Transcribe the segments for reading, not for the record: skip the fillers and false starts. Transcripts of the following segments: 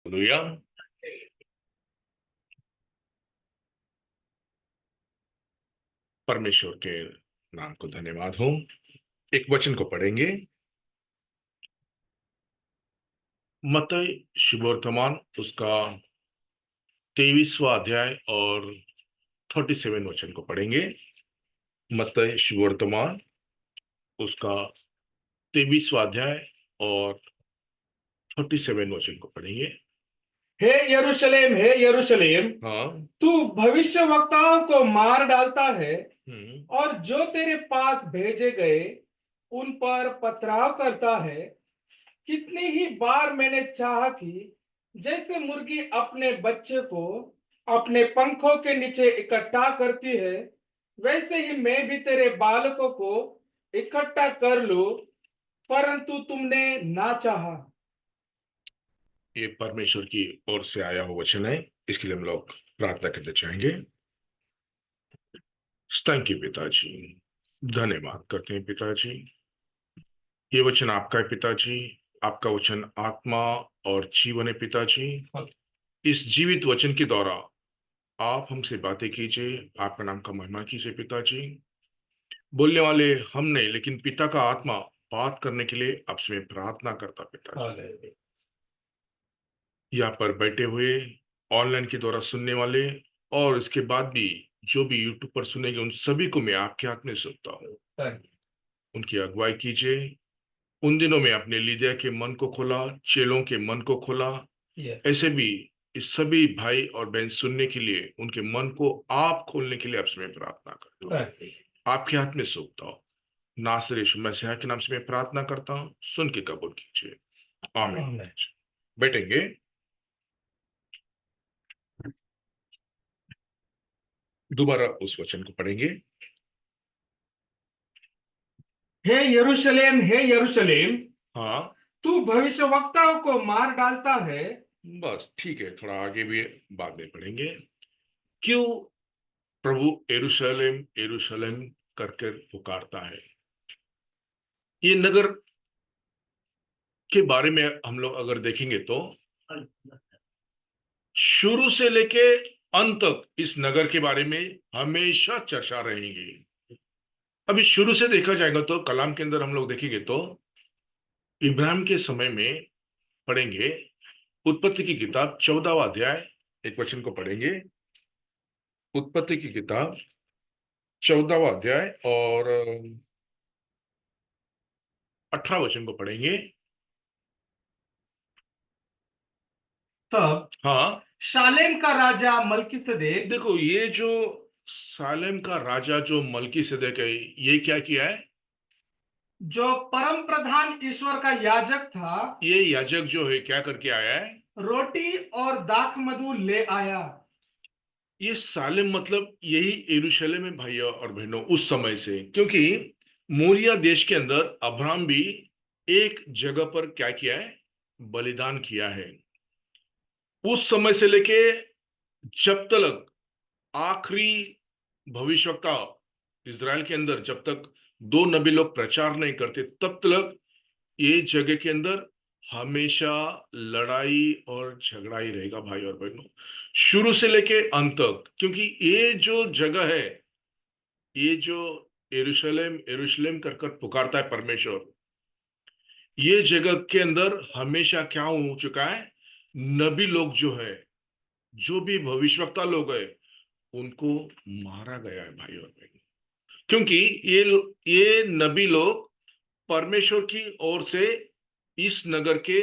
Hallelujah. परमेश्वर के नाम को धन्यवाद हो। एक वचन को पढ़ेंगे। मत्ती शुभवर्तमान उसका 23वां अध्याय और 37 वचन को पढ़ेंगे। मत्ती शुभवर्तमान उसका 23वां अध्याय और 37 वचन को पढ़ेंगे। हे यरूशलेम, हाँ। तू भविष्य वक्ताओं को मार डालता है हम्म। और जो तेरे पास भेजे गए उन पर पथराव करता है। कितनी ही बार मैंने चाहा कि जैसे मुर्गी अपने बच्चे को अपने पंखों के नीचे इकट्ठा करती है, वैसे ही मैं भी तेरे बालकों को इकट्ठा कर लूं, परंतु तुमने ना चाहा। ये परमेश्वर की ओर से आया हुआ वचन है। इसके लिए हम लोग प्रार्थना करना चाहेंगे। थैंक यू पिताजी, धन्यवाद करते हैं पिताजी। ये वचन आपका है पिताजी। आपका वचन आत्मा और जीवन है पिताजी। इस जीवित वचन के द्वारा आप हमसे बातें कीजिए, आपका नाम का महिमा कीजिए पिताजी। बोलने वाले हम नहीं, लेकिन पिता का आत्मा बात करने के लिए आपसे मैं प्रार्थना करता पिताजी। यहाँ पर बैठे हुए, ऑनलाइन के द्वारा सुनने वाले और इसके बाद भी जो भी यूट्यूब पर सुनेंगे, उन सभी को मैं आपके हाथ में सौंपता हूँ। उनकी अगुवाई कीजिए। उन दिनों में अपने लीदिया के मन को खोला, चेलों के मन को खोला। ऐसे भी इस सभी भाई और बहन सुनने के लिए उनके मन को आप खोलने के लिए आपसे मैं प्रार्थना करता हूँ। आपके हाथ में सौंपता हूँ। नासर यीशु मसीह के नाम से मैं प्रार्थना करता हूँ, सुन के कबूल कीजिए। आमीन। बैठेंगे। दोबारा उस वचन को पढ़ेंगे। हे यरूशलेम, हाँ, तू भविष्यवक्ताओं को मार डालता है। बस ठीक है, थोड़ा आगे भी बाद में पढ़ेंगे। क्यों प्रभु यरूशलेम यरूशलेम करके पुकारता है? ये नगर के बारे में हम लोग अगर देखेंगे तो शुरू से लेके अंत तक इस नगर के बारे में हमेशा चर्चा रहेगी। अभी शुरू से देखा जाएगा तो कलाम के अंदर हम लोग देखेंगे तो इब्राहिम के समय में पढ़ेंगे। उत्पत्ति की किताब 14वां अध्याय, एक वचन को पढ़ेंगे। उत्पत्ति की किताब 14वां अध्याय और 18 वचन को पढ़ेंगे। तब हाँ, शालेम का राजा मल्कीसदेक, देखो ये जो सालेम का राजा जो मल्कीसदेक है, ये क्या किया है? जो परम प्रधान ईश्वर का याजक था, ये याजक जो है क्या करके आया है? रोटी और दाख मधु ले आया। ये सालेम मतलब यही यरूशलेम में भाइयों और बहनों उस समय से, क्योंकि मोरिया देश के अंदर अब्राहम भी एक जगह पर क्या किया है? बलिदान किया है। उस समय से लेके जब तक आखिरी भविष्यवक्ता इज़राइल के अंदर जब तक दो नबी लोग प्रचार नहीं करते, तब तक ये जगह के अंदर हमेशा लड़ाई और झगड़ा ही रहेगा भाई और बहनों, शुरू से लेके अंत तक। क्योंकि ये जो जगह है, ये जो यरूशलेम यरूशलेम कर कर पुकारता है परमेश्वर, ये जगह के अंदर हमेशा क्या हो चुका है? नबी लोग जो है, जो भी भविष्यवक्ता लोग है, उनको मारा गया है भाई और बहन। क्योंकि ये नबी लोग परमेश्वर की ओर से इस नगर के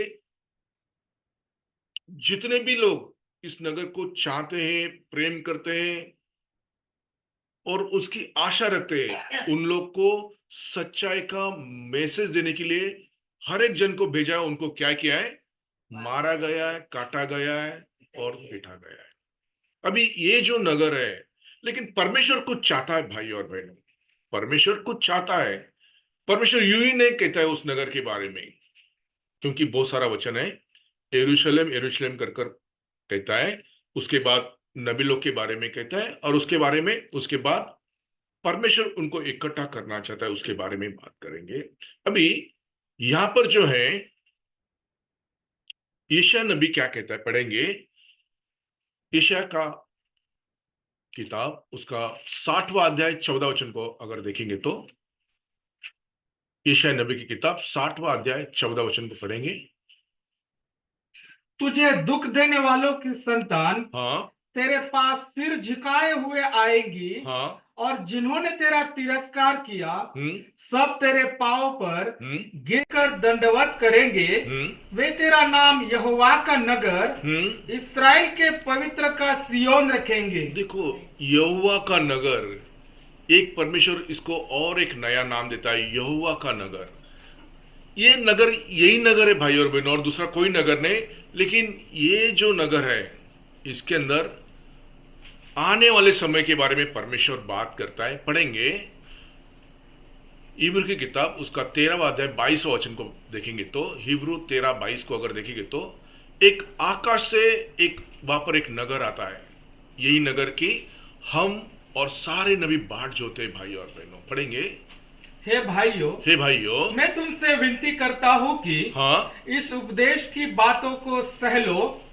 जितने भी लोग इस नगर को चाहते हैं, प्रेम करते हैं और उसकी आशा रखते हैं, उन लोग को सच्चाई का मैसेज देने के लिए हर एक जन को भेजा है। उनको क्या किया है? मारा गया है, काटा गया है और पीटा गया है। अभी ये जो नगर है, लेकिन परमेश्वर कुछ चाहता है भाई और बहनों। परमेश्वर कुछ चाहता है। परमेश्वर यूं ही नहीं कहता है उस नगर के बारे में, क्योंकि बहुत सारा वचन है यरूशलेम यरूशलेम कर कर कहता है। उसके बाद नबी लोग के बारे में कहता है और उसके बाद परमेश्वर उनको इकट्ठा करना चाहता है, उसके बारे में बात करेंगे। अभी यहां पर जो है यशायाह नबी क्या कहता है, पढ़ेंगे। यशायाह का किताब, उसका 60वां अध्याय 14 वचन को अगर देखेंगे तो, यशायाह नबी की किताब 60वां अध्याय 14 वचन को पढ़ेंगे। तुझे दुख देने वालों की संतान हाँ तेरे पास सिर झुकाए हुए आएंगी, हाँ। और जिन्होंने तेरा तिरस्कार किया हम्म सब तेरे पांव पर हम्म गिरकर दंडवत करेंगे। हम्म वे तेरा नाम यहोवा का नगर, हम्म। इस्राएल के पवित्र का सियोन रखेंगे। देखो, यहोवा का नगर, एक परमेश्वर इसको और एक नया नाम देता है, यहोवा का नगर। ये नगर यही नगर है भाई और बहनों, और दूसरा कोई नगर नहीं। लेकिन ये जो नगर है, इसके अंदर आने वाले समय के बारे में परमेश्वर बात करता है। पढ़ेंगे हिब्रू की किताब, उसका 13वां अध्याय 22वां वचन को देखेंगे तो, हिब्रू 13:22 को अगर देखेंगे तो, एक आकाश से एक वहां पर एक नगर आता है, यही नगर की हम और सारे नबी बाट जोते हैं भाई और बहनों। पढ़ेंगे। हे भाइयों, हे भाइयों। मैं तुमसे विनती करता हूं कि हाँ, इस उपदेश की बातों को सह लो।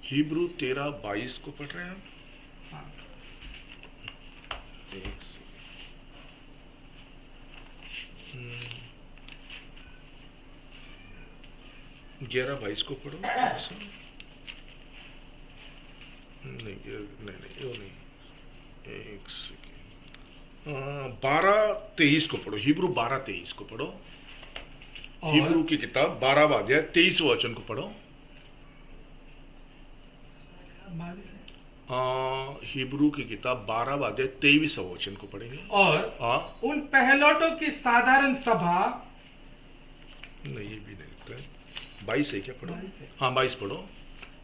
हिब्रू 13:22 को पढ़ रहे हैं हम। एक से- 11:22 को पढ़ो ऐसा। नहीं नहीं नहीं, वो नहीं, एक सेकेंड। 12:23 को पढ़ो, हिब्रू 12:23 को पढ़ो। हिब्रू और की किताब 12वां अध्याय 23वां वचन को पढ़ो। हिब्रू की किताब 12वां अध्याय 23वां वचन को पढ़ेंगे। और हाँ। उन पहलौठों की साधारण सभा, नहीं, ये भी नहीं लिखता है। 22 है क्या? पढ़ो। 22 है। हाँ, 22 पढ़ो।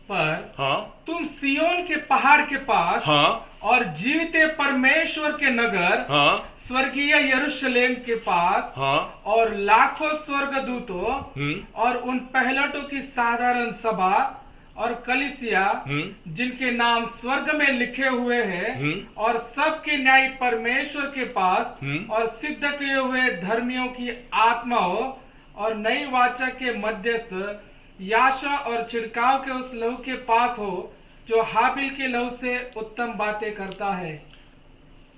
पर हाँ तुम सियोन के पहाड़ के पास हाँ और जीविते परमेश्वर के नगर हाँ स्वर्गीय यरूशलेम के पास हाँ। और लाखों स्वर्गदूतों और उन पहलटों की साधारण सभा और कलीसिया जिनके नाम स्वर्ग में लिखे हुए हैं, और सबके न्याय परमेश्वर के पास और सिद्ध किए हुए धर्मियों की आत्माओं और नई वाचा के मध्यस्थ याशा और छिड़काव के उस लहू के पास हो जो हाबिल के लहू से उत्तम बातें करता है।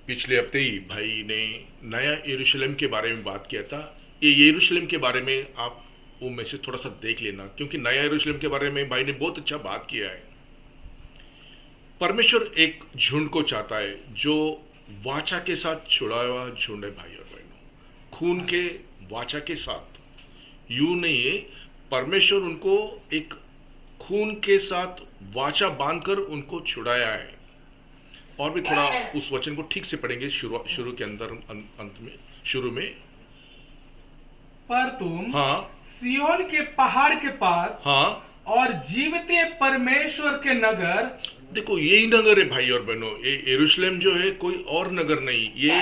पिछले हफ्ते ही भाई ने नया यरूशलेम के बारे में बात किया था। ये यरूशलेम के बारे में आप वो मैसेज थोड़ा सा देख लेना, क्योंकि नया यरूशलेम के बारे में भाई ने बहुत अच्छा बात किया है। परमेश्वर एक झुंड को चाहता है जो वाचा के साथ छुड़ा हुआ झुंड है भाई और बहनों, खून के वाचा के साथ। यूं नहीं है, परमेश्वर उनको एक खून के साथ वाचा बांधकर उनको छुड़ाया है। और भी थोड़ा उस वचन को ठीक से पढ़ेंगे, शुरू के अंदर अंत में, शुरू में। पर तुम हाँ सियोन के पहाड़ के पास हाँ। और जीवते परमेश्वर के नगर, देखो, यही नगर है भाई और बहनों। ये यरूशलेम जो है कोई और नगर नहीं, ये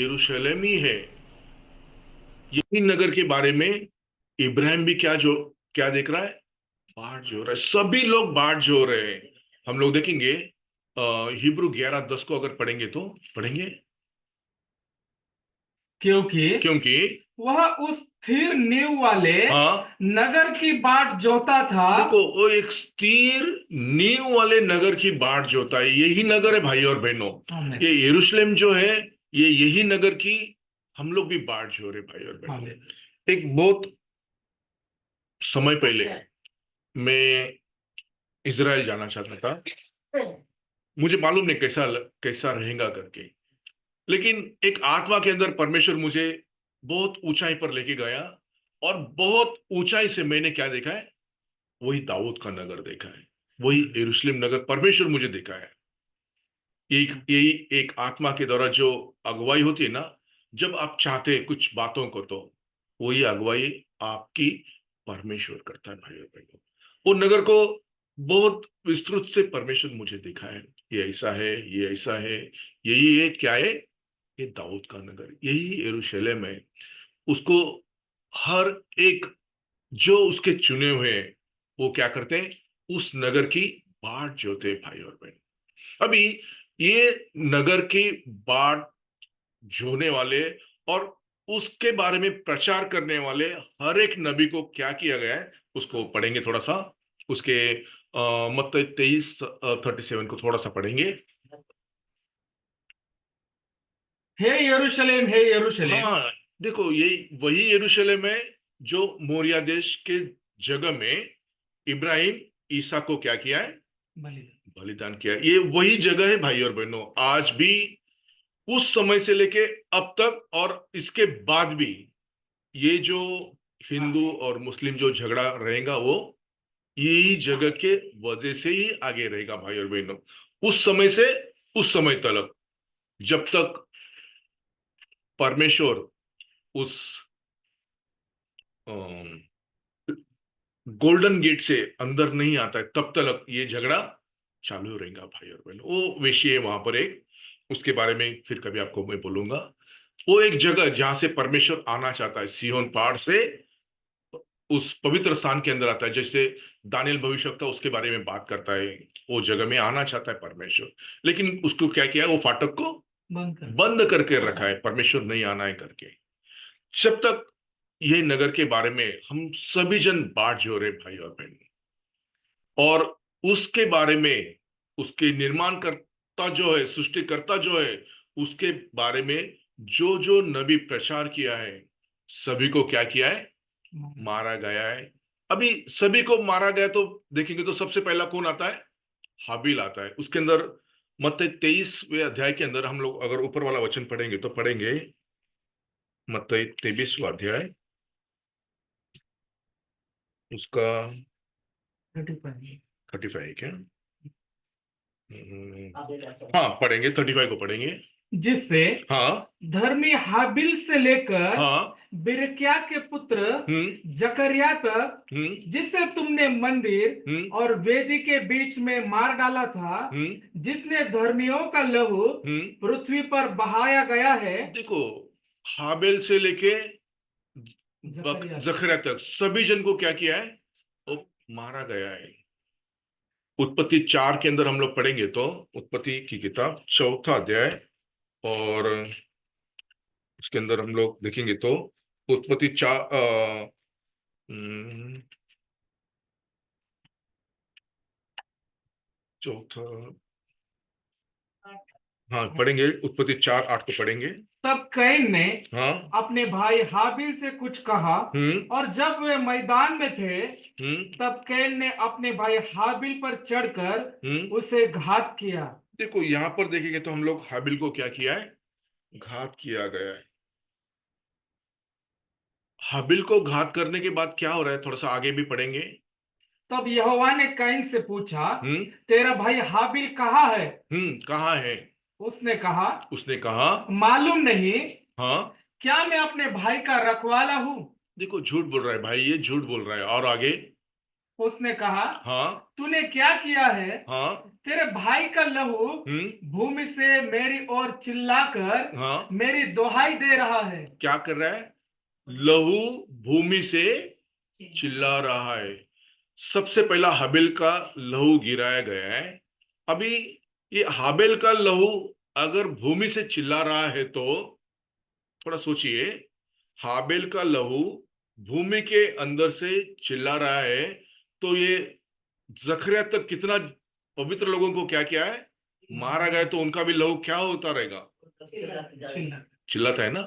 यरूशलेम ही है। यही नगर के बारे में इब्राहिम भी क्या देख रहा है? बाट जो रहा है, सभी लोग बाट जो रहे हैं। हम लोग देखेंगे हिब्रू 11:10 को अगर पढ़ेंगे तो, पढ़ेंगे। क्योंकि क्योंकि वह उस स्थिर नींव वाले हाँ, नगर की बाट जोता था। देखो, वो एक स्थिर नींव वाले नगर की बाट जोता है। यही नगर है भाई और बहनों। आमीन। ये यरूशलेम जो है, ये यही नगर की हम लोग भी बाट जो रहे भाई और बहनों। आमीन। एक बहुत समय पहले मैं इजराइल जाना चाहता था। मुझे मालूम नहीं कैसा कैसा रहेगा करके, लेकिन एक आत्मा के अंदर परमेश्वर मुझे बहुत ऊंचाई पर लेके गया, और बहुत ऊंचाई से मैंने क्या देखा है? वही दाऊद का नगर देखा है, वही यरूशलेम नगर परमेश्वर मुझे देखा है। यही एक आत्मा के द्वारा जो अगुवाई होती है ना, जब आप चाहते हैं कुछ बातों को, तो वही अगुवाई आपकी परमेश्वर करता है भाई और बहनों। वो नगर को बहुत विस्तृत से परमेश्वर मुझे दिखा है। ये ऐसा है, ये ऐसा है, यही है, क्या है? ये दाऊद का नगर, यही यरूशलेम है। उसको हर एक जो उसके चुने हुए हैं, वो क्या करते हैं? उस नगर की बाट जोते हैं भाई और बहन। अभी ये नगर की बाट जोने वाले और उसके बारे में प्रचार करने वाले हर एक नबी को क्या किया गया है उसको पढ़ेंगे थोड़ा सा। उसके मत्ती 23:37 को थोड़ा सा पढ़ेंगे। हे यरूशलेम। हाँ, देखो ये वही यरूशलेम है जो मोरिया देश के जगह में इब्राहिम ईसा को क्या किया है, बलिदान। बलिदान किया है। ये वही जगह है भाई और बहनों, आज भी उस समय से लेके अब तक और इसके बाद भी ये जो हिंदू और मुस्लिम जो झगड़ा रहेगा वो यही जगह के वजह से ही आगे रहेगा भाई और बहनों। उस समय से उस समय तक जब तक परमेश्वर उस गोल्डन गेट से अंदर नहीं आता है तब तक ये झगड़ा चालू रहेगा भाई और बहनों। वो विषय है वहां पर एक, उसके बारे में फिर कभी आपको मैं बोलूंगा। वो एक जगह जहां से परमेश्वर आना चाहता है, सिय्योन पहाड़ से उस पवित्र स्थान के अंदर आता है। जैसे दानियल भविष्यवक्ता उसके बारे में बात करता है, वो जगह में आना चाहता है परमेश्वर, लेकिन उसको क्या किया है, वो फाटक को बंद करके रखा है, परमेश्वर नहीं आना है करके। जब तक ये नगर के बारे में हम सभी जन बाट जो रहे भाई और बहन, और उसके बारे में उसके निर्माणकर्ता जो है, सृष्टिकर्ता जो है, उसके बारे में जो जो नबी प्रचार किया है, सभी को क्या किया है, मारा गया है। अभी सभी को मारा गया तो देखेंगे तो सबसे पहला कौन आता है, हाबिल आता है। उसके अंदर मत्ती 23वें अध्याय के अंदर हम लोग अगर ऊपर वाला वचन पढ़ेंगे तो पढ़ेंगे मत्ती 23वां अध्याय, उसका 35 क्या, हाँ पढ़ेंगे 35 को पढ़ेंगे। जिससे हाँ धर्मी हाबिल से लेकर हाँ बिरक्या के पुत्र जकरिया तक, हम्म जिसे तुमने मंदिर हम्म और वेदी के बीच में मार डाला था, जितने धर्मियों का लहू पृथ्वी पर बहाया गया है। देखो, हाबिल से लेके जकरिया जकरिया तक सभी जन को क्या किया है, वो मारा गया है। उत्पत्ति 4 के अंदर हम लोग पढ़ेंगे तो उत्पत्ति की किताब 4था अध्याय, और उसके अंदर हम लोग देखेंगे तो उत्पत्ति 4 चौथा, हाँ पढ़ेंगे उत्पत्ति 4:8 को पढ़ेंगे। तब कैन ने हाँ अपने भाई हाबिल से कुछ कहा, और जब वे मैदान में थे तब कैन ने अपने भाई हाबिल पर चढ़कर उसे घात किया। देखो यहाँ पर देखेंगे तो हम लोग हाबिल को क्या किया है, घात किया गया है। हाबिल को घात करने के बाद क्या हो रहा है, थोड़ा सा आगे भी पढ़ेंगे। तब यहोवा ने कैन से पूछा, तेरा भाई हाबिल कहाँ है? कहाँ है? उसने कहा, कहा मालूम नहीं। हाँ, क्या मैं अपने भाई का रखवाला हूँ? देखो झूठ बोल रहा है भाई, ये झूठ बोल रहा है। और आगे उसने कहा, हाँ तूने क्या किया है? हाँ तेरे भाई का लहू भूमि से मेरी ओर चिल्लाकर हाँ, मेरी दुहाई दे रहा है। क्या कर रहा है, लहू भूमि से चिल्ला रहा है। सबसे पहला हाबिल का लहू गिराया गया है। अभी ये हाबिल का लहू अगर भूमि से चिल्ला रहा है तो थोड़ा सोचिए, हाबिल का लहू भूमि के अंदर से चिल्ला रहा है, तो ये जकरिया तक कितना पवित्र लोगों को क्या किया है, मारा गया, तो उनका भी लहू क्या होता रहेगा, चिल्लाता है ना।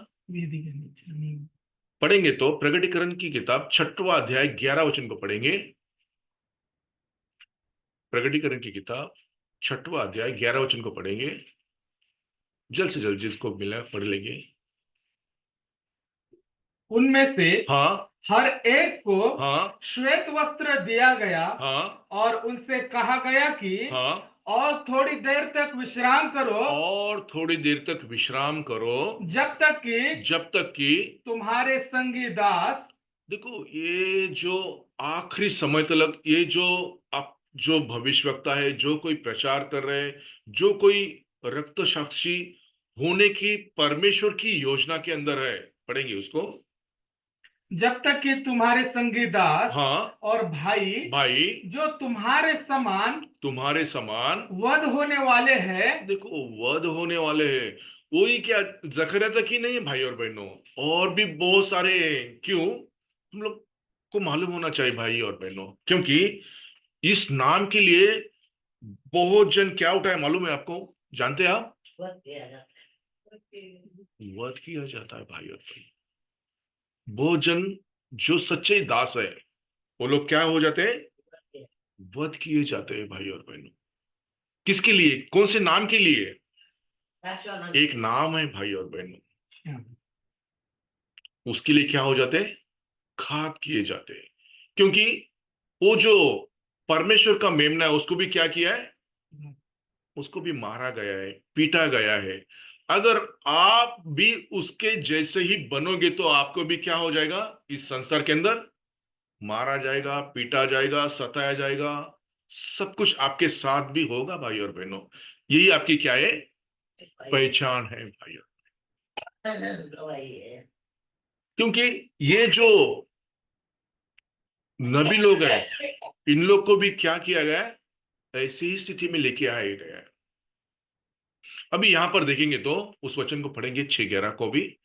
पढ़ेंगे तो प्रकटीकरण की किताब 6वां अध्याय 11 वचन को पढ़ेंगे। प्रकटीकरण की किताब 6वां अध्याय 11 वचन को पढ़ेंगे, जल्द से जल्द जिसको मिला पढ़ लेंगे। उनमें से हाँ हर एक को हाँ श्वेत वस्त्र दिया गया, हाँ और उनसे कहा गया कि हाँ, और थोड़ी देर तक विश्राम करो, और थोड़ी देर तक विश्राम करो, जब तक कि तुम्हारे संगी दास। देखो ये जो आखिरी समय तक ये जो आप जो भविष्यवक्ता है, जो कोई प्रचार कर रहे हैं, जो कोई रक्त साक्षी होने की परमेश्वर की योजना के अंदर है, पढ़ेंगे उसको। जब तक कि तुम्हारे संगी दास हाँ और भाई भाई जो तुम्हारे समान तुम्हारे समान वध होने वाले हैं। देखो वध होने वाले हैं, वही क्या जकरिया तक ही नहीं है भाई और बहनों, और भी बहुत सारे हैं। क्यों? हम लोग को मालूम होना चाहिए भाई और बहनों, क्योंकि इस नाम के लिए बहुत जन क्या उठाए मालूम है आपको? जानते हैं आप? वध किया जाता है भाई और बहनों। बहुत जन जो सच्चे दास है, वो लोग क्या हो जाते हैं? वध किए जाते हैं भाई और बहनों। किसके लिए? कौन से नाम के लिए? एक नाम है भाई और बहनों, उसके लिए क्या हो जाते हैं? घात किए जाते हैं। क्योंकि वो जो परमेश्वर का मेमना है, उसको भी क्या किया है? उसको भी मारा गया है, पीटा गया है। अगर आप भी उसके जैसे ही बनोगे तो आपको भी क्या हो जाएगा? इस संसार के अंदर मारा जाएगा, पीटा जाएगा, सताया जाएगा। सब कुछ आपके साथ भी होगा भाई और बहनों। यही आपकी क्या है? पहचान है भाई। क्योंकि ये जो नबी लोग हैं, इन लोग को भी क्या किया गया है? ऐसी ही स्थिति में लेके आया गया है। अभी यहां पर देखेंगे तो उस वचन को पढ़ेंगे 6:11 को भी।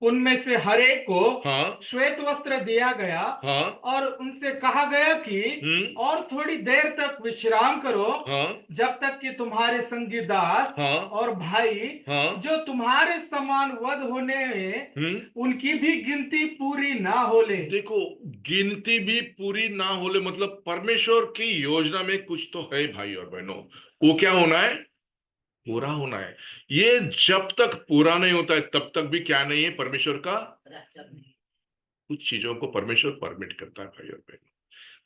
उनमें से हर एक को हाँ। श्वेत वस्त्र दिया गया हाँ। और उनसे कहा गया कि हम्म। और थोड़ी देर तक विश्राम करो, हाँ। जब तक कि तुम्हारे संगी दास हाँ। और भाई हाँ। जो तुम्हारे समान वध होने में हम्म। उनकी भी गिनती पूरी ना हो ले। देखो, गिनती भी पूरी ना होले मतलब परमेश्वर की योजना में कुछ तो है भाई और बहनों। वो क्या होना है? पूरा होना है। ये जब तक पूरा नहीं होता है तब तक भी क्या नहीं है? परमेश्वर का कुछ चीजों को परमेश्वर परमिट करता है भाई और बहन।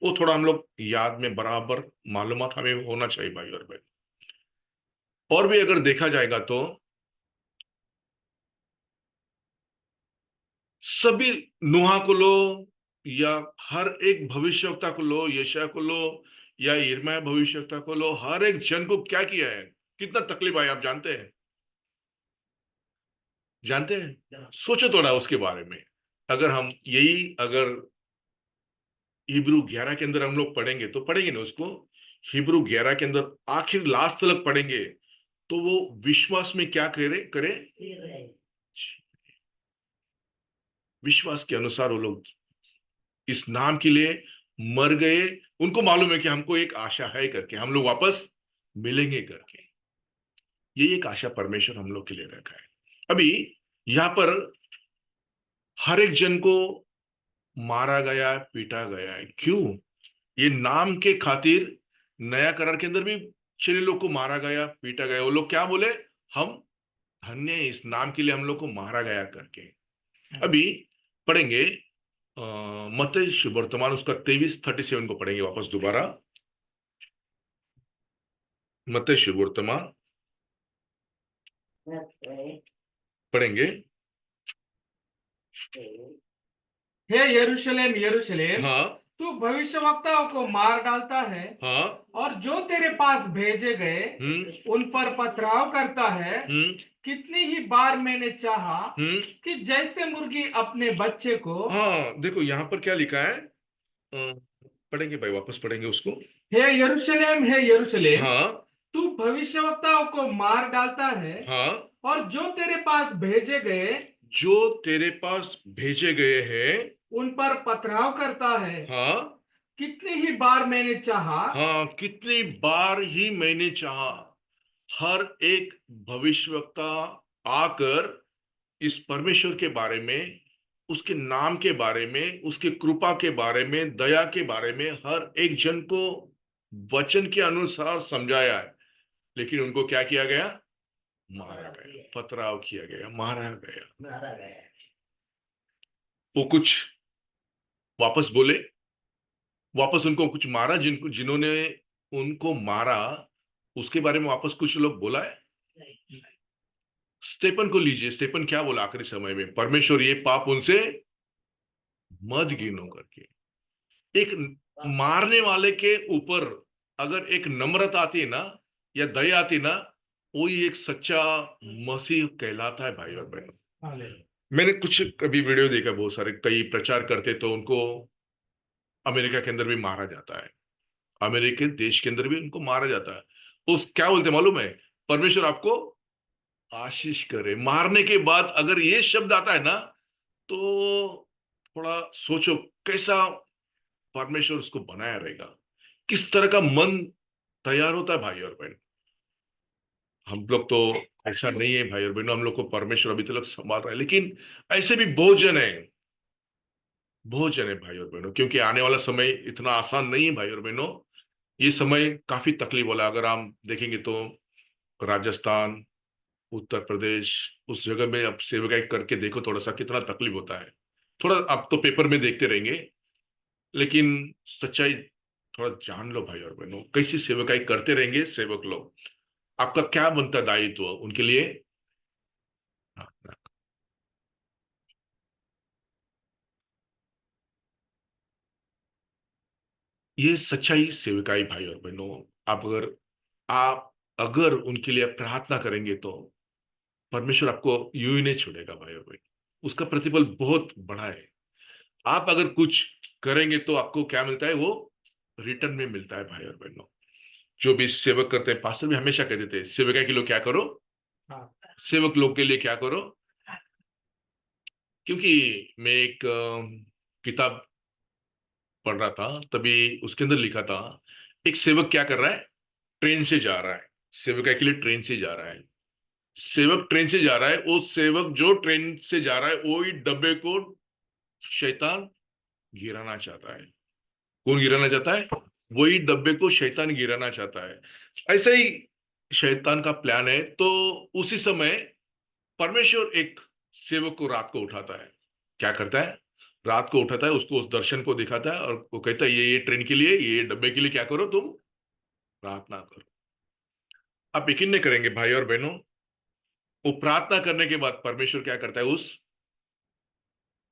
वो थोड़ा हम लोग याद में बराबर मालूमात हमें होना चाहिए भाई और बहन। और भी अगर देखा जाएगा तो सभी, नुहा को लो या हर एक भविष्यवक्ता को लो, यशायाह को लो या यिर्मयाह भविष्यवक्ता को लो, हर एक जन को क्या किया है? कितना तकलीफ आई, आप जानते हैं? जानते हैं? सोचो थोड़ा उसके बारे में। अगर हम यही अगर हिब्रू 11 के अंदर हम लोग पढ़ेंगे तो पढ़ेंगे ना उसको, हिब्रू 11 के अंदर आखिर लास्ट तक पढ़ेंगे तो वो विश्वास में क्या करे करे? विश्वास के अनुसार वो लोग इस नाम के लिए मर गए। उनको मालूम है कि हमको एक आशा है करके, हम लोग वापस मिलेंगे करके। ये एक आशा परमेश्वर हम लोग के लिए रखा है। अभी यहां पर हर एक जन को मारा गया है, पीटा गया है। क्यों? ये नाम के खातिर नया करार के अंदर भी चेले लोग को मारा गया, पीटा गया। वो लोग क्या बोले? हम धन्य हैं, इस नाम के लिए हम लोग को मारा गया करके। अभी पढ़ेंगे मत्ती शुभवर्तमान उसका 23:37 को पढ़ेंगे वापस दोबारा। मत्ती शुभवर्तमान पढ़ेंगे। हे यरूशलेम यरूशलेम, हाँ। तू भविष्यवक्ताओं को मार डालता है हाँ। और जो तेरे पास भेजे गए हम्म। उन पर पथराव करता है। हम्म। कितनी ही बार मैंने चाहा हम्म। कि जैसे मुर्गी अपने बच्चे को। हाँ, देखो यहां पर क्या लिखा है? पढ़ेंगे भाई, वापस पढ़ेंगे उसको। हे यरूशलेम, हाँ। तू भविष्यवक्ताओं को मार डालता है हाँ। और जो तेरे पास भेजे गए जो तेरे पास भेजे गए हैं। उन पर पथराव करता है। हाँ। कितनी ही बार मैंने चाहा। हाँ, कितनी बार ही मैंने चाहा। हर एक भविष्यवक्ता आकर इस परमेश्वर के बारे में, उसके नाम के बारे में, उसके कृपा के बारे में, दया के बारे में हर एक जन को वचन के अनुसार समझाया है। लेकिन उनको क्या किया गया? मारा गया, पथराव किया गया, मारा गया। वो कुछ वापस बोले, वापस उनको कुछ मारा, जिनको जिन्होंने उनको मारा उसके बारे में वापस कुछ लोग बोला है? स्टेपन को लीजिए, स्टेपन क्या बोला आखिरी समय में? परमेश्वर ये पाप उनसे मत गिनो करके। एक मारने वाले के ऊपर अगर एक नम्रता आती है ना, या दया आती है ना, वो ही एक सच्चा मसीह कहलाता है भाई और बहन। मैंने कुछ कभी वीडियो देखा, बहुत सारे कई प्रचार करते तो उनको अमेरिका के अंदर भी मारा जाता है, अमेरिकी देश के अंदर भी उनको मारा जाता है। उस क्या बोलते हैं मालूम है? परमेश्वर आपको आशीष करे। मारने के बाद अगर ये शब्द आता है ना, तो थोड़ा सोचो कैसा परमेश्वर उसको बनाया रहेगा, किस तरह का मन तैयार होता है भाई और बहन। हम लोग तो ऐसा नहीं है भाई और बहनों, हम लोग को परमेश्वर अभी तक संभाल रहा है, लेकिन ऐसे भी बहुत जन है, बहुत जन है भाई और बहनों, क्योंकि आने वाला समय इतना आसान नहीं है भाई और बहनों। ये समय काफी तकलीफ वाला है। अगर हम देखेंगे तो राजस्थान, उत्तर प्रदेश, उस जगह में अब सेवकाई करके देखो थोड़ा सा कितना तकलीफ होता है। थोड़ा आप तो पेपर में देखते रहेंगे, लेकिन सच्चाई थोड़ा जान लो भाई और बहनों, कैसी सेवकाई करते रहेंगे सेवक लोग। आपका क्या बनता है दायित्व उनके लिए। हाँ, हाँ। ये सच्चाई सेवकाई भाई और बहनों। आप अगर उनके लिए प्रार्थना करेंगे तो परमेश्वर आपको यूं ही नहीं छोड़ेगा भाई और बहन। उसका प्रतिफल बहुत बड़ा है। आप अगर कुछ करेंगे तो आपको क्या मिलता है, वो रिटर्न में मिलता है भाई और बहनों। जो भी सेवक करते हैं, पास्टर भी हमेशा कहते थे सेवकाई के लोग क्या करो, हाँ। सेवक लोग के लिए क्या करो। क्योंकि मैं एक किताब पढ़ रहा था, तभी उसके अंदर लिखा था एक सेवक क्या कर रहा है, ट्रेन से जा रहा है। सेवकाई के लिए ट्रेन से जा रहा है। सेवक ट्रेन से जा रहा है, वो सेवक जो ट्रेन से जा रहा है वही डब्बे को शैतान गिराना चाहता है। कौन गिराना चाहता है, वही डब्बे को शैतान गिराना चाहता है। ऐसे ही शैतान का प्लान है। तो उसी समय परमेश्वर एक सेवक को रात को उठाता है। क्या करता है, रात को उठाता है, उसको उस दर्शन को दिखाता है और वो कहता है ये ट्रेन के लिए, ये डब्बे के लिए क्या करो तुम, प्रार्थना करो। आप यकीन नहीं करेंगे भाई और बहनों, वो प्रार्थना करने के बाद परमेश्वर क्या करता है, उस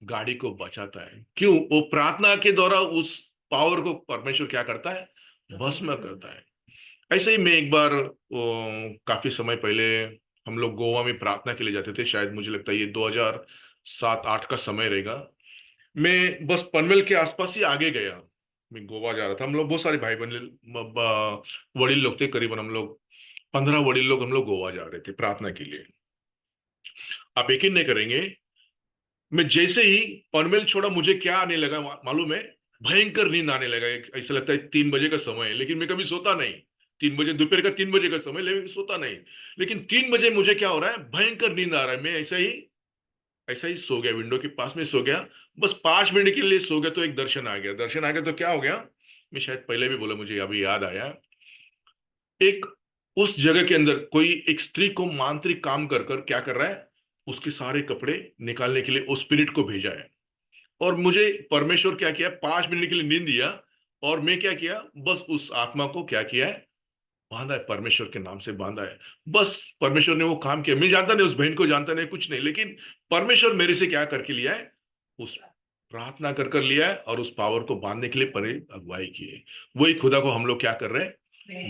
गाड़ी को बचाता है। क्यों, वो प्रार्थना के द्वारा उस पावर को परमेश्वर क्या करता है, भस्म करता है। ऐसे ही मैं एक बार काफी समय पहले हम लोग गोवा में प्रार्थना के लिए जाते थे। शायद मुझे लगता है ये 2007-8 का समय रहेगा। मैं बस पनवेल के आसपास ही आगे गया, मैं गोवा जा रहा था। हम लोग बहुत सारे भाई बहन वड़ील लोग थे, करीबन हम लोग 15 वड़ील लोग हम लोग गोवा जा रहे थे प्रार्थना के लिए। आप यकीन नहीं करेंगे, मैं जैसे ही पनवेल छोड़ा मुझे क्या आने लगा मालूम है, भयंकर नींद आने लगा। ऐसा लगता है 3 बजे का समय है, लेकिन मैं कभी सोता नहीं। 3 बजे, दोपहर का 3 बजे का समय, लेकिन सोता नहीं। लेकिन 3 बजे मुझे क्या हो रहा है, भयंकर नींद आ रहा है। मैं ऐसा ही सो गया, विंडो के पास में सो गया। बस 5 मिनट के लिए सो गया तो एक दर्शन आ गया। दर्शन आ गया तो क्या हो गया, मैं शायद पहले भी बोला, मुझे अभी याद आया। एक उस जगह के अंदर कोई एक स्त्री को मांत्रिक काम कर कर क्या कर रहा है, उसके सारे कपड़े निकालने के लिए उस स्पिरिट को भेजा है। और मुझे परमेश्वर क्या किया, 5 मिनट के लिए नींद दिया, और मैं क्या किया, बस उस आत्मा को क्या किया है, बांधा है, परमेश्वर के नाम से बांधा है। बस परमेश्वर ने वो काम किया। मैं जानता नहीं, उस बहन को जानता नहीं, कुछ नहीं, लेकिन परमेश्वर मेरे से क्या करके लिया है, उस प्रार्थना कर कर लिया है, और उस पावर को बांधने के लिए परे अगुवाई की है। वही खुदा को हम लोग क्या कर रहे हैं,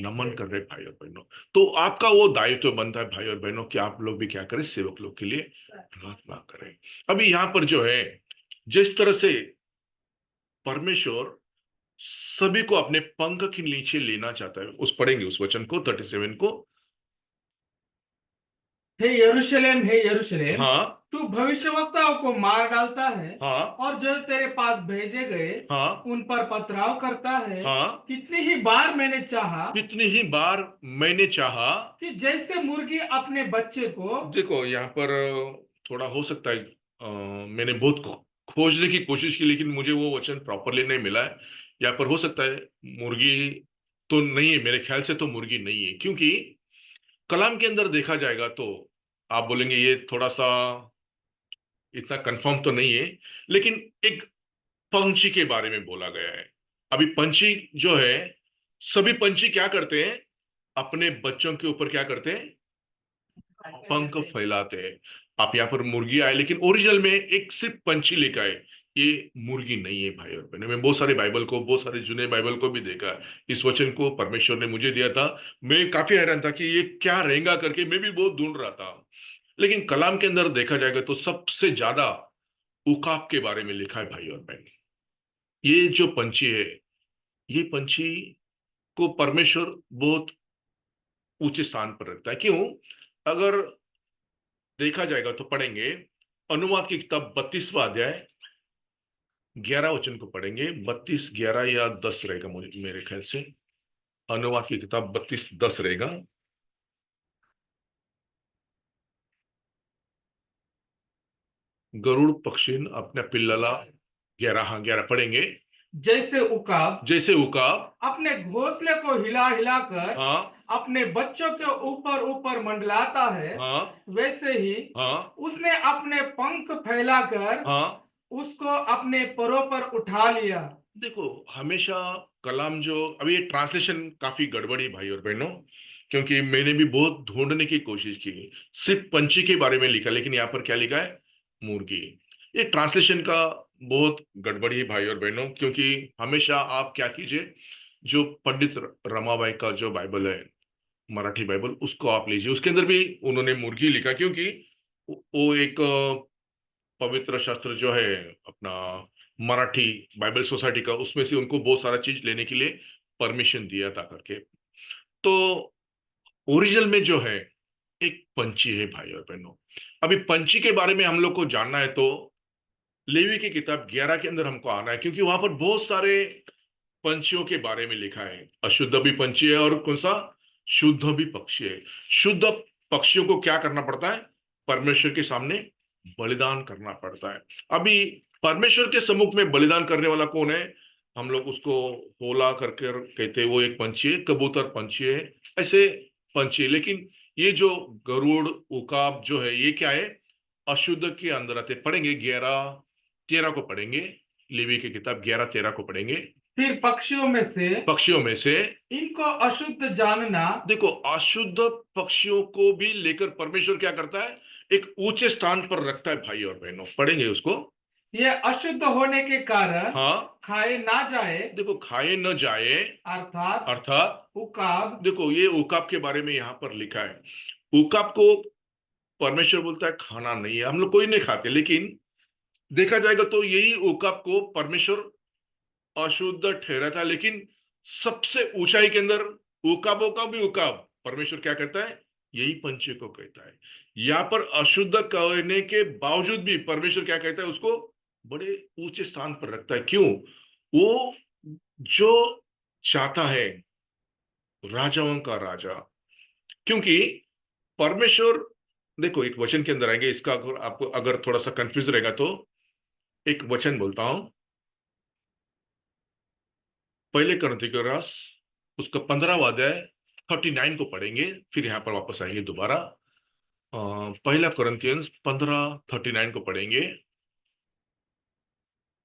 नमन कर रहे हैं भाई और बहनों। तो आपका वो दायित्व बनता है भाई और बहनों कि आप लोग भी क्या करें, सेवक लोग के लिए प्रार्थना करें। अभी यहाँ पर जो है, जिस तरह से परमेश्वर सभी को अपने पंख के नीचे लेना चाहता है, उस पढ़ेंगे उस वचन को 37 को। हे यरूशलेम, हाँ, तू भविष्यवक्ताओं को मार डालता है हाँ, और जो तेरे पास भेजे गए हाँ, उन पर पथराव करता है। हाँ। कितनी ही बार मैंने चाहा कितनी ही बार मैंने चाहा। कि जैसे मुर्गी अपने बच्चे को। देखो यहाँ पर थोड़ा हो सकता है, मैंने बहुत खोजने की कोशिश की, लेकिन मुझे वो वचन प्रॉपरली नहीं मिला है। यहाँ पर हो सकता है मुर्गी तो नहीं है, मेरे ख्याल से तो मुर्गी नहीं है, क्योंकि कलाम के अंदर देखा जाएगा तो आप बोलेंगे ये थोड़ा सा इतना कंफर्म तो नहीं है, लेकिन एक पंछी के बारे में बोला गया है। अभी पंछी जो है, सभी पंछी क्या करते हैं, अपने बच्चों के ऊपर क्या करते हैं, पंख फैलाते हैं। आप यहाँ पर मुर्गी आए, लेकिन ओरिजिनल में एक सिर्फ पंछी लेकर आए। ये मुर्गी नहीं है भाई और बहनों। मैं बहुत सारे बाइबल को, बहुत सारे जुने बाइबल को भी देखा है। इस वचन को परमेश्वर ने मुझे दिया था। मैं काफी हैरान था कि ये क्या रहेगा करके, मैं भी बहुत ढूंढ रहा था। लेकिन कलाम के अंदर देखा जाएगा तो सबसे ज्यादा उकाब के बारे में लिखा है भाई और बहन। ये जो पंछी है, ये पंछी को परमेश्वर बहुत ऊंचे स्थान पर रखता है। क्यों, अगर देखा जाएगा तो पढ़ेंगे। अनुवाद की किताब 32वां अध्याय 11 वचन को पढ़ेंगे। 32, 11 या 10 रहेगा मुझे, मेरे ख्याल से अनुवाद की किताब 32, 10 रहेगा। गरुड़ पक्षी अपने पिल्लला, 11, हाँ 11 पढ़ेंगे। जैसे उकाब जैसे उकाब, अपने घोंसले को हिला हिला कर हाँ अपने बच्चों के ऊपर ऊपर मंडलाता है, हाँ वैसे ही हाँ उसने अपने पंख फैलाकर हाँ। उसको अपने परों पर उठा लिया। देखो, हमेशा कलाम जो, अभी ये ट्रांसलेशन काफी गड़बड़ी भाई और बहनों, क्योंकि मैंने भी बहुत ढूंढने की कोशिश की। सिर्फ पंछी के बारे में लिखा, लेकिन यहाँ पर क्या लिखा है? मुर्गी। ये ट्रांसलेशन का बहुत गड़बड़ी है भाई और बहनों, क्योंकि हमेशा आप क्या कीजिए, जो पंडित रमाबाई का जो बाइबल है, मराठी बाइबल, उसको आप लीजिए। उसके अंदर भी उन्होंने मुर्गी लिखा, क्योंकि वो एक पवित्र शास्त्र जो है अपना, मराठी बाइबल सोसाइटी का, उसमें से उनको बहुत सारा चीज लेने के लिए परमिशन दिया था करके। तो ओरिजिनल में जो है एक पंछी है भाई और बहनों। अभी पंछी के बारे में हम लोग को जानना है तो लेवी की किताब 11 के अंदर हमको आना है, क्योंकि वहां पर बहुत सारे पंछियों के बारे में लिखा है। अशुद्ध भी पंछी है और कौन सा? शुद्ध भी पक्षी है। शुद्ध पक्षियों को क्या करना पड़ता है? परमेश्वर के सामने बलिदान करना पड़ता है। अभी परमेश्वर के सम्मुख में बलिदान करने वाला कौन है? हम लोग उसको होला करके कहते हैं, वो एक पंछी है, कबूतर पंछी है, ऐसे पंछी है। लेकिन ये जो गरुड़, उकाब जो है, ये क्या है? अशुद्ध के अंदर आते। पढ़ेंगे 11, 13 को पढ़ेंगे। लेवी की किताब 11, 13 को पढ़ेंगे। फिर पक्षियों में से पक्षियों में से, इनको अशुद्ध जानना। देखो, अशुद्ध पक्षियों को भी लेकर परमेश्वर क्या करता है? एक ऊंचे स्थान पर रखता है भाई और बहनों। पढ़ेंगे उसको। ये अशुद्ध होने के कारण हाँ, खाए ना जाए, देखो, खाए न जाए, अर्थात अर्थात, उकाब। देखो ये उकाब के बारे में यहाँ पर लिखा है। उकाब को परमेश्वर बोलता है खाना नहीं है, हम लोग कोई नहीं खाते। लेकिन देखा जाएगा तो यही उकाब को परमेश्वर अशुद्ध ठहराता है। लेकिन सबसे ऊंचाई के अंदर उकाबों का भी उकाब परमेश्वर क्या कहता है? यही पंछी को कहता है। यहाँ पर अशुद्ध कहने के बावजूद भी परमेश्वर क्या कहता है? उसको बड़े ऊंचे स्थान पर रखता है। क्यों? वो जो चाहता है, राजाओं का राजा। क्योंकि परमेश्वर, देखो एक वचन के अंदर आएंगे, इसका अगर आपको अगर थोड़ा सा कंफ्यूज रहेगा तो एक वचन बोलता हूं। पहले करंथी का रास, उसका 15वां अध्याय 39 को पढ़ेंगे, फिर यहां पर वापस आएंगे दोबारा। पहला करंथियंस 15:39 को पढ़ेंगे।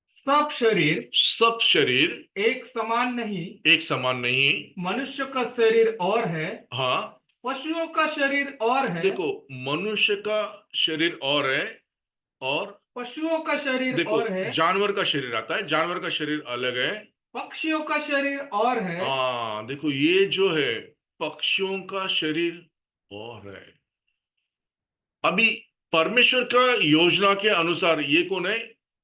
सब शरीर सब शरीर एक समान नहीं, एक समान नहीं। मनुष्य का शरीर और है, हाँ, पशुओं का शरीर और है, देखो, मनुष्य का शरीर और है, और पशुओं का शरीर देखो, और है, जानवर का शरीर आता है, जानवर का शरीर अलग है। पक्षियों का शरीर और है। हाँ, देखो ये जो है पक्षियों का शरीर और है। अभी परमेश्वर का योजना के अनुसार ये कौन है?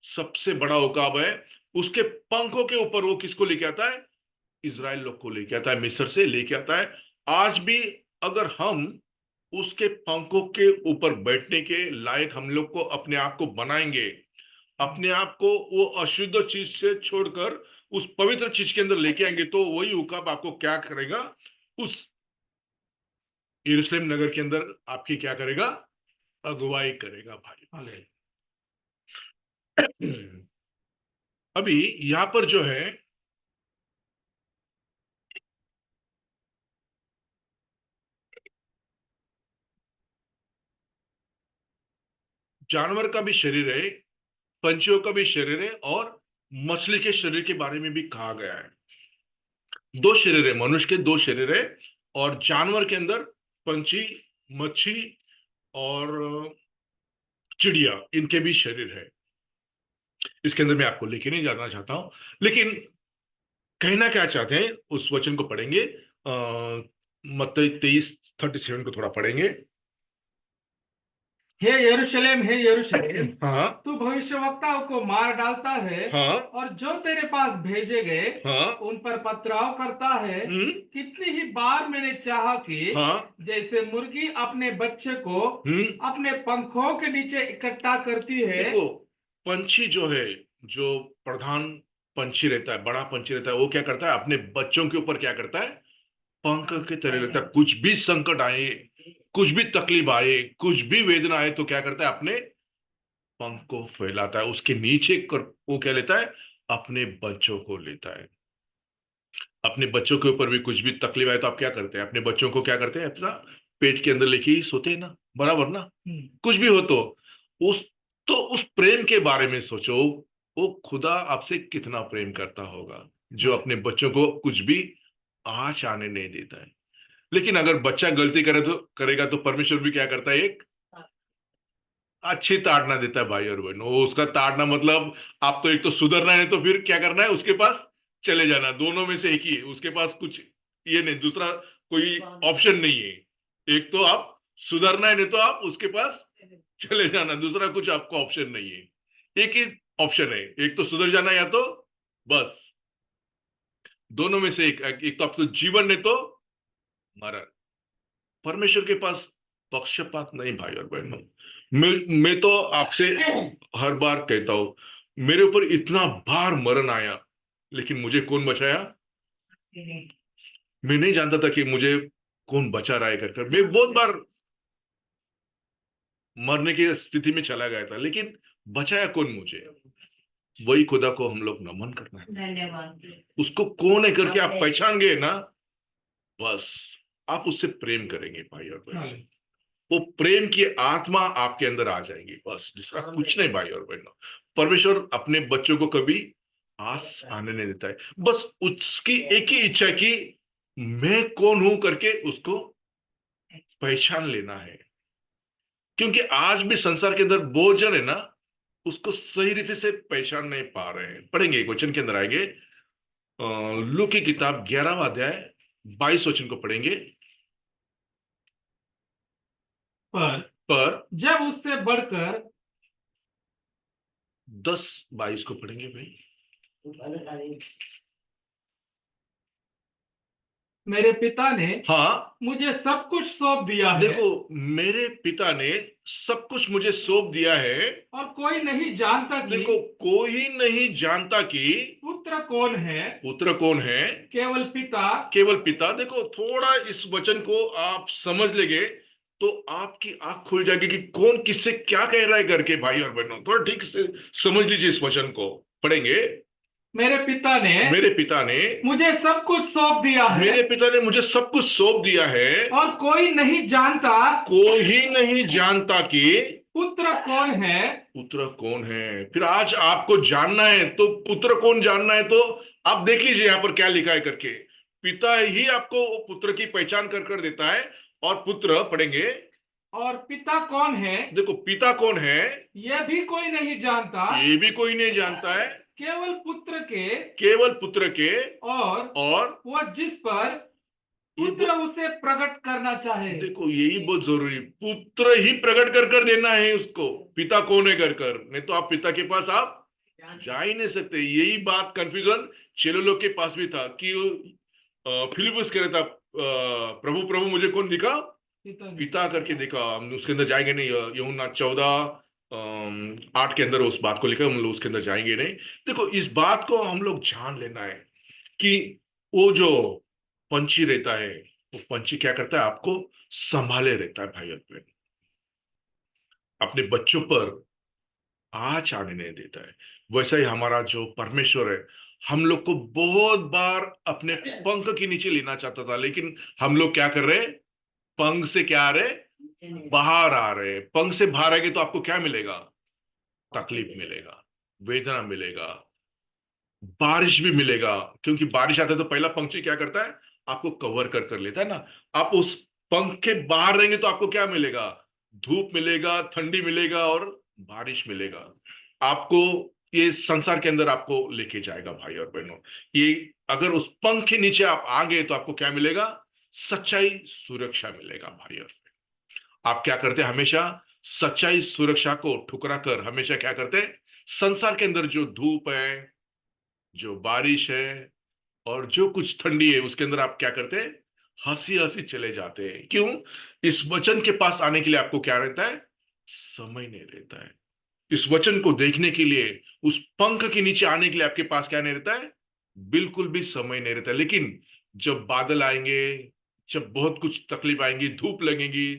सबसे बड़ा उकाब है। उसके पंखों के ऊपर वो किसको लेके आता है? इजराइल लोग को लेके आता है, मिस्र से लेके आता है। आज भी अगर हम उसके पंखों के ऊपर बैठने के लायक हम लोग को अपने आप को बनाएंगे, अपने आप को वो अशुद्ध चीज से छोड़कर उस पवित्र चीज के अंदर लेके आएंगे, तो वही उकाब आपको क्या करेगा? उस यरूशलेम नगर के अंदर आपकी क्या करेगा? अगुवाई करेगा भाई। अभी यहां पर जो है, जानवर का भी शरीर है, पंछियों का भी शरीर है, और मछली के शरीर के बारे में भी कहा गया है। दो शरीर है, मनुष्य के दो शरीर है, और जानवर के अंदर पंछी, मच्छी और चिड़िया, इनके भी शरीर है। इसके अंदर मैं आपको लेके नहीं जाना चाहता हूं, लेकिन कहना क्या चाहते हैं उस वचन को पढ़ेंगे। मत्ती 23:37 को थोड़ा पढ़ेंगे। हे यरूशलेम, हाँ तू भविष्यवक्ताओं को मार डालता है हाँ और जो तेरे पास भेजे गए हाँ उन पर पथराव करता है। हम्म कितनी ही बार मैंने चाहा कि हाँ जैसे मुर्गी अपने बच्चे को हम्म अपने पंखों के नीचे इकट्ठा करती है। देखो, पंछी जो है, जो प्रधान पंछी रहता है, बड़ा पंछी रहता है, वो क्या करता है, अपने बच्चों के ऊपर क्या करता है, पंख के तरह लगता है। कुछ भी संकट आए, कुछ भी तकलीफ आए, कुछ भी वेदना आए, तो क्या करता है, अपने पंख को फैलाता है, उसके नीचे वो क्या लेता है, अपने बच्चों को लेता है। अपने बच्चों के ऊपर भी कुछ भी तकलीफ आए तो आप क्या करते हैं, अपने बच्चों को क्या करते हैं, अपना पेट के अंदर लेके ही सोते हैं ना, बराबर ना। कुछ भी हो तो उस उस प्रेम के बारे में सोचो, वो खुदा आपसे कितना प्रेम करता होगा, जो अपने बच्चों को कुछ भी आँच आने नहीं देता है। लेकिन अगर बच्चा गलती करे तो करेगा तो परमेश्वर भी क्या करता है, एक अच्छी ताड़ना देता है भाई और बहनों। वो उसका ताड़ना मतलब, आप तो एक तो सुधरना है, तो फिर क्या करना है, उसके पास चले जाना, दोनों में से एक ही है उसके पास, कुछ ये नहीं, दूसरा कोई ऑप्शन नहीं है। एक तो आप सुधरना है, नहीं तो आप उसके पास चले जाना, दूसरा कुछ आपको ऑप्शन नहीं है। एक ही ऑप्शन है, एक तो सुधर जाना, या तो बस, दोनों में से एक तो आप तो जीवन, नहीं तो मरण। परमेश्वर के पास पक्षपात नहीं भाई और बहनों। मैं तो आपसे हर बार कहता हूं, मेरे ऊपर इतना बार मरण आया, लेकिन मुझे कौन बचाया, मैं नहीं जानता था कि मुझे कौन बचा रहा है कर मैं बहुत बार मरने की स्थिति में चला गया था, लेकिन बचाया कौन मुझे, वही खुदा को हम लोग नमन करना है। धन्यवाद। उसको कौन है करके आप पहचान गए ना, बस आप उससे प्रेम करेंगे भाई और बहनों। वो प्रेम की आत्मा आपके अंदर आ जाएगी, बस दूसरा कुछ नहीं भाई और बहनों। परमेश्वर अपने बच्चों को कभी आस आने नहीं देता है, बस उसकी एक ही इच्छा की मैं कौन हूं करके उसको पहचान लेना है। क्योंकि आज भी संसार के अंदर बहुत जन है ना, उसको सही रीति से पहचान नहीं पा रहे हैं। पढ़ेंगे, एक वचन के अंदर आएंगे, लू की किताब 11वां अध्याय 22 वचन को पढ़ेंगे। पर पर जब उससे बढ़कर 10-22 को पढ़ेंगे भाई। मेरे पिता ने हाँ मुझे सब कुछ सौंप दिया है देखो, मेरे पिता ने सब कुछ मुझे सौंप दिया है। और कोई नहीं जानता कि देखो, कोई नहीं जानता कि पुत्र कौन है, पुत्र कौन है, केवल पिता। केवल पिता। देखो, थोड़ा इस वचन को आप समझ लेंगे तो आपकी आंख खुल जाएगी कि कौन किससे क्या कह रहा है करके भाई और बहनों। थोड़ा ठीक से समझ लीजिए, इस वचन को पढ़ेंगे। मेरे पिता ने मेरे पिता ने मुझे सब कुछ सौंप दिया है मेरे पिता ने मुझे सब कुछ सौंप दिया है। और कोई नहीं जानता कोई नहीं जानता कि पुत्र कौन है। पुत्र कौन है। फिर आज आपको जानना है तो पुत्र कौन जानना है, तो आप देख लीजिए यहाँ पर क्या लिखा है करके। पिता ही आपको पुत्र की पहचान कर कर देता है। और पुत्र पढ़ेंगे, और पिता कौन है देखो पिता कौन है, यह भी कोई नहीं जानता, ये भी कोई नहीं जानता है, केवल पुत्र के केवल पुत्र के। और और वह जिस पर ये पुत्र उसे प्रकट करना चाहे। देखो, यही बहुत जरूरी, पुत्र ही प्रकट कर कर देना है उसको, पिता कौन है कर कर, नहीं तो आप पिता के पास आप जा ही नहीं सकते। यही बात कंफ्यूजन चेलो लोग के पास भी था कि फिलिपस कह रहा था, प्रभु प्रभु मुझे कौन दिखा, पिता ने। पिता करके देखा, हम उसके अंदर जाएंगे नहीं। यूहन्ना 14:8 के अंदर उस बात को लिखा, हम लोग उसके अंदर जाएंगे नहीं। देखो, इस बात को हम लोग जान लेना है कि वो जो पंछी रहता है, वो पंछी क्या करता है, आपको संभाले रहता है भाई और बहन, अपने बच्चों पर आँच आने नहीं देता है। वैसा ही हमारा जो परमेश्वर है, हम लोग को बहुत बार अपने पंख के नीचे लेना चाहता था, लेकिन हम लोग क्या कर रहे, पंख से क्या आ रहे, बाहर आ रहे। पंख से बाहर आएंगे तो आपको क्या मिलेगा, तकलीफ मिलेगा, वेदना मिलेगा, बारिश भी मिलेगा। क्योंकि बारिश आता है तो पहला पंछी क्या करता है, आपको कवर कर कर लेता है ना। आप उस पंख के बाहर रहेंगे तो आपको क्या मिलेगा, धूप मिलेगा, ठंडी मिलेगा और बारिश मिलेगा। आपको ये संसार के अंदर आपको लेके जाएगा भाई और बहनों। ये अगर उस पंख के नीचे आप आ गए तो आपको क्या मिलेगा, सच्चाई, सुरक्षा मिलेगा भाई और बहनों। आप क्या करते हैं, हमेशा सच्चाई सुरक्षा को ठुकरा कर हमेशा क्या करते हैं, संसार के अंदर जो धूप है, जो बारिश है, और जो कुछ ठंडी है, उसके अंदर आप क्या करते हैं, हंसी हंसी चले जाते हैं। क्यों? इस वचन के पास आने के लिए आपको क्या रहता है, समय नहीं रहता है। इस वचन को देखने के लिए, उस पंख के नीचे आने के लिए आपके पास क्या नहीं रहता है, बिल्कुल भी समय नहीं रहता। लेकिन जब बादल आएंगे, जब बहुत कुछ तकलीफ आएंगी, धूप लगेगी,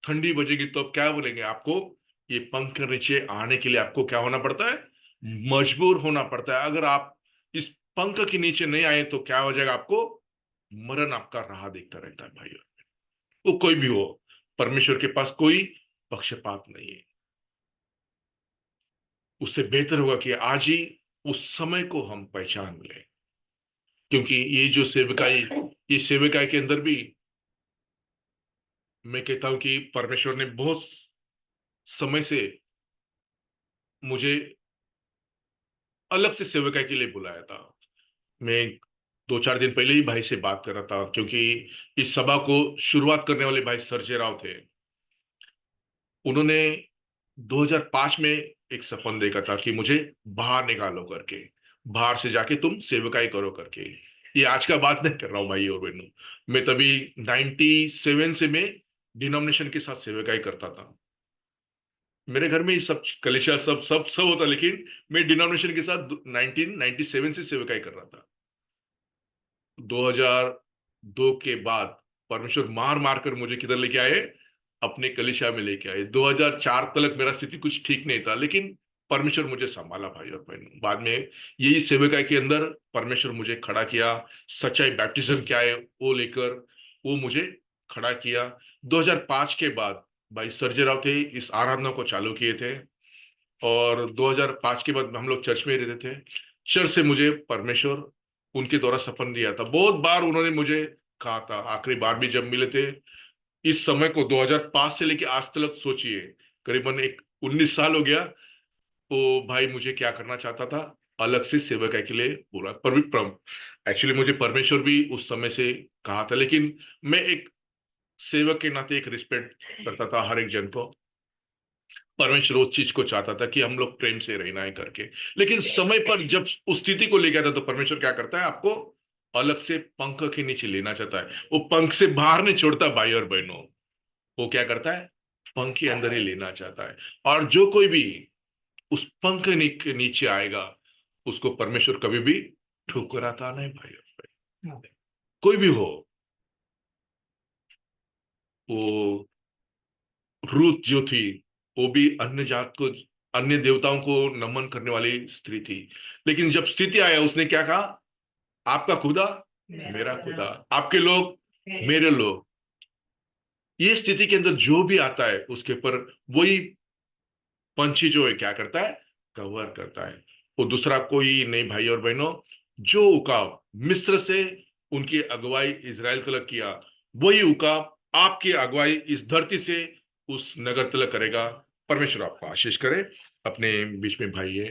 ठंडी बजेगी, तो अब क्या बोलेंगे आपको, ये पंख के नीचे आने के लिए आपको क्या होना पड़ता है, मजबूर होना पड़ता है। अगर आप इस पंख के नीचे नहीं आए तो क्या हो जाएगा, आपको मरण आपका राह देखता रहता है भाई। वो कोई भी हो, परमेश्वर के पास कोई पक्षपात नहीं है। उससे बेहतर होगा कि आज ही उस समय को हम पहचान लें, क्योंकि ये जो सेवकाई, ये सेवकाई के अंदर भी मैं कहता हूं कि परमेश्वर ने बहुत समय से मुझे अलग से सेवकाई के लिए बुलाया था। मैं 2-4 दिन पहले ही भाई से बात कर रहा था, क्योंकि इस सभा को शुरुआत करने वाले भाई सरजे राव थे। उन्होंने 2005 में एक सपन देखा था कि मुझे बाहर निकालो करके, बाहर से जाके तुम सेवकाई करो करके। ये आज का बात नहीं कर रहा हूँ भाई और बहनों, मैं तभी 97 से मैं डिनोमिनेशन के साथ सेवकाई करता था। मेरे घर में ही सब कलिशा सब सब सब होता, लेकिन मैं डिनोमिनेशन के साथ 1997 से सेवकाई कर रहा था। 2002 के बाद परमेश्वर मार मार कर मुझे किधर लेके आए, अपने कलीसिया में लेके आए। 2004 तक मेरा स्थिति कुछ ठीक नहीं था, लेकिन परमेश्वर मुझे संभाला भाई और बहनों। बाद में यही सेवकाई के अंदर परमेश्वर मुझे खड़ा किया, सच्चाई बैप्टिज्म क्या है वो लेकर वो मुझे खड़ा किया। 2005 के बाद भाई सर्जेराव थे इस आराधना को चालू किए थे, और 2005 के बाद हम लोग चर्च में ही रहते थे। चर्च से मुझे परमेश्वर उनके द्वारा सपन दिया था। बहुत बार उन्होंने मुझे कहा था, आखिरी बार भी जब मिले थे, इस समय को 2005 से लेके आज तक सोचिए, करीबन एक 19 साल हो गया। तो भाई मुझे क्या करना चाहता था, अलग से सेवक के लिए पूरा पर भी एक्चुअली मुझे परमेश्वर भी उस समय से कहा था, लेकिन मैं एक सेवक के नाते एक रिस्पेक्ट करता था हर एक जन को। परमेश्वर उस चीज को चाहता था कि हम लोग प्रेम से रहना है करके। लेकिन समय पर जब उस स्थिति को ले गया था, तो परमेश्वर क्या करता है, आपको अलग से पंख के नीचे लेना चाहता है। वो पंख से बाहर नहीं छोड़ता भाई और बहनों, वो क्या करता है, पंख के अंदर ही लेना चाहता है। और जो कोई भी उस पंख के नीचे आएगा, उसको परमेश्वर कभी भी ठुकराता नहीं भाई और बहन, कोई भी हो। वो रूथ जो थी, वो भी अन्य जात को, अन्य देवताओं को नमन करने वाली स्त्री थी। लेकिन जब स्थिति आया, उसने क्या कहा, आपका खुदा मेरा खुदा, आपके लोग मेरे लोग। ये स्थिति के अंदर जो भी आता है, उसके ऊपर वही पंछी जो है क्या करता है, कवर करता है। वो दूसरा कोई नहीं भाई और बहनों। जो उकाब मिस्र से उनकी अगुवाई इजराइल तलक किया, वही उकाब आपकी अगुवाई इस धरती से उस नगर तलक करेगा। परमेश्वर आपको आशीष करे। अपने बीच में भाई है